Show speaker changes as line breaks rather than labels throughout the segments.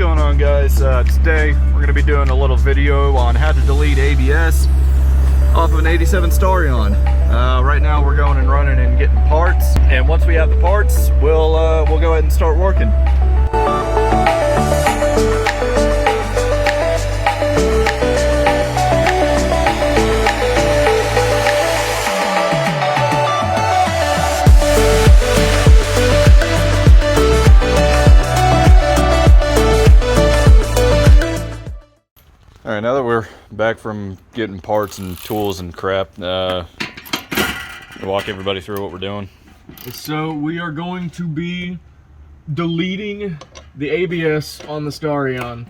going on, guys? Today we're going to be doing a little video on how to delete ABS off of an 87 Starion. Right now we're going and running and getting parts, and once we have the parts, we'll go ahead and start working. Alright, now that we're back from getting parts and tools and crap, walk everybody through what we're doing.
So we are going to be deleting the ABS on the Starion.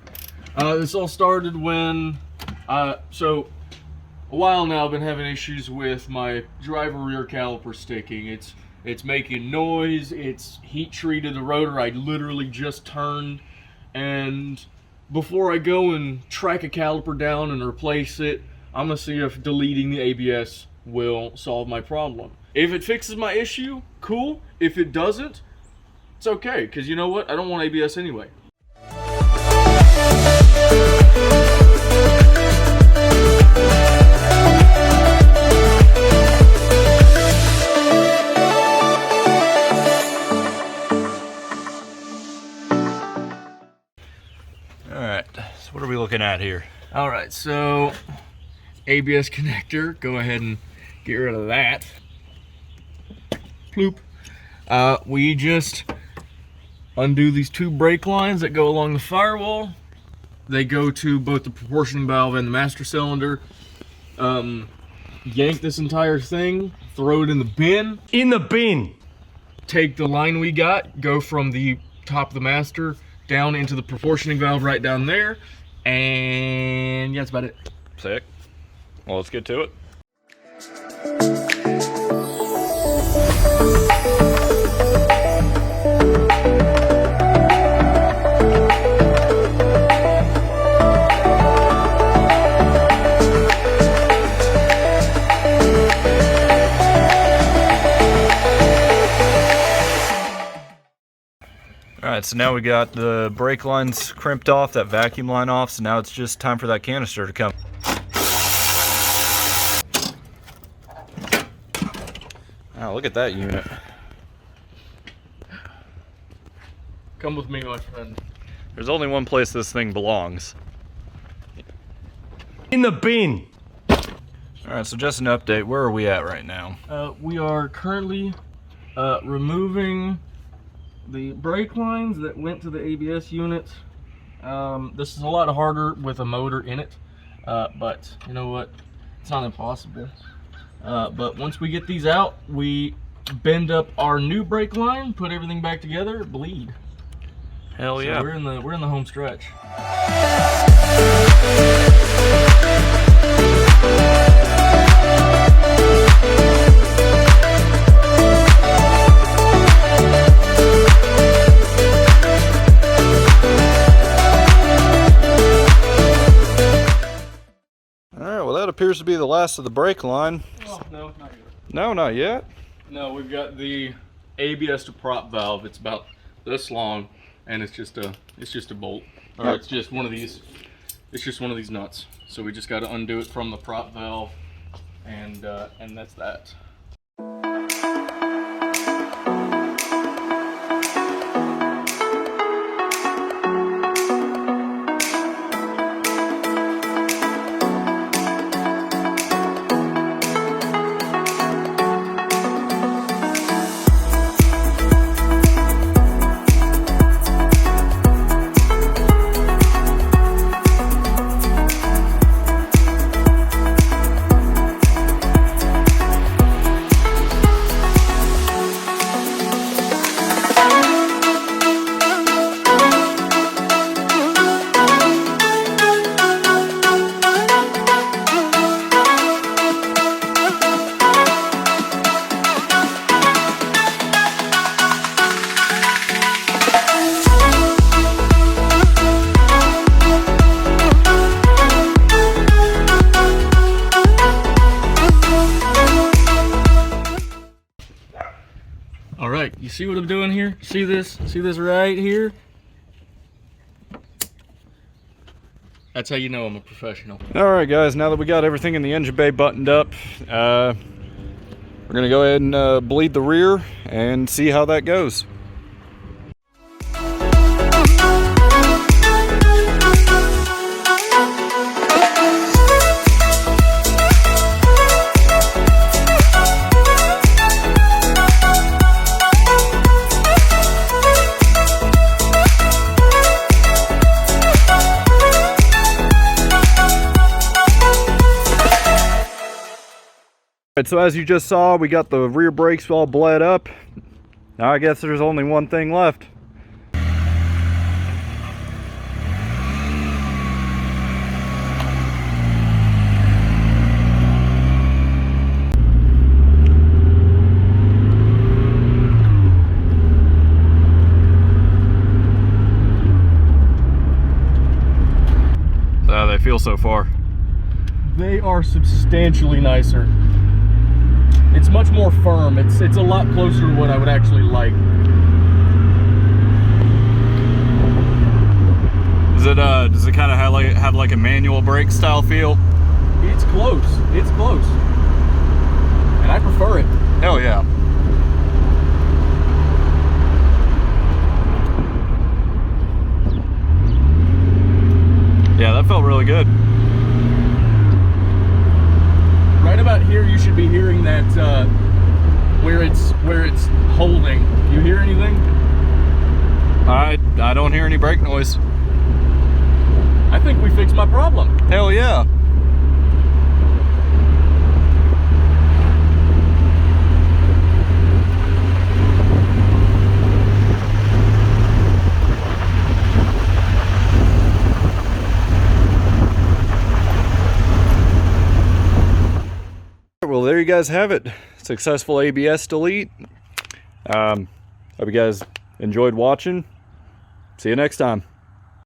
This all started when, so a while now I've been having issues with my driver rear caliper sticking. It's making noise, it's heat treated the rotor. I literally just turned, and before I go and track a caliper down and replace it, I'm gonna see if deleting the ABS will solve my problem. If it fixes my issue, cool. If it doesn't, it's okay, because you know what? I don't want ABS anyway.
Alright, so what are we looking at here?
Alright, so ABS connector, go ahead and get rid of that. Ploop. We just undo these two brake lines that go along the firewall. They go to both the proportioning valve and the master cylinder. Yank this entire thing, throw it in the bin.
In the bin!
Take the line we got, go from the top of the master down into the proportioning valve right down there, and yeah, that's about it.
Sick. Well, let's get to it. Alright, so now we got the brake lines crimped off, that vacuum line off, so now it's just time for that canister to come. Wow, look at that unit.
Come with me, my friend.
There's only one place this thing belongs.
In the bin!
Alright, so just an update, where are we at right now?
We are currently removing the brake lines that went to the ABS unit. This is a lot harder with a motor in it, but you know what? It's not impossible. But once we get these out, we bend up our new brake line, put everything back together, bleed.
Hell yeah.
So we're in the home stretch.
That appears to be the last of the brake line.
Oh, no, not yet.
No, not yet.
No, we've got the ABS to prop valve. It's about this long, and it's just a bolt, or it's just one of these. It's just one of these nuts. So we just got to undo it from the prop valve, and that's that. All right, you see what I'm doing here? See this? See this right here? That's how you know I'm a professional.
All right, guys, now that we got everything in the engine bay buttoned up, we're gonna go ahead and bleed the rear and see how that goes. Alright, so as you just saw, we got the rear brakes all bled up. Now I guess there's only one thing left. How they feel so far?
They are substantially nicer. It's much more firm. It's a lot closer to what I would actually like.
Does it kind of have like a manual brake style feel?
It's close. It's close. And I prefer it.
Hell yeah. Yeah, that felt really good.
Right about here, you should be hearing that where it's holding. You hear anything?
I don't hear any brake noise.
I think we fixed my problem.
Hell yeah. Well, there you guys have it. Successful ABS delete. Hope you guys enjoyed watching. See you next time.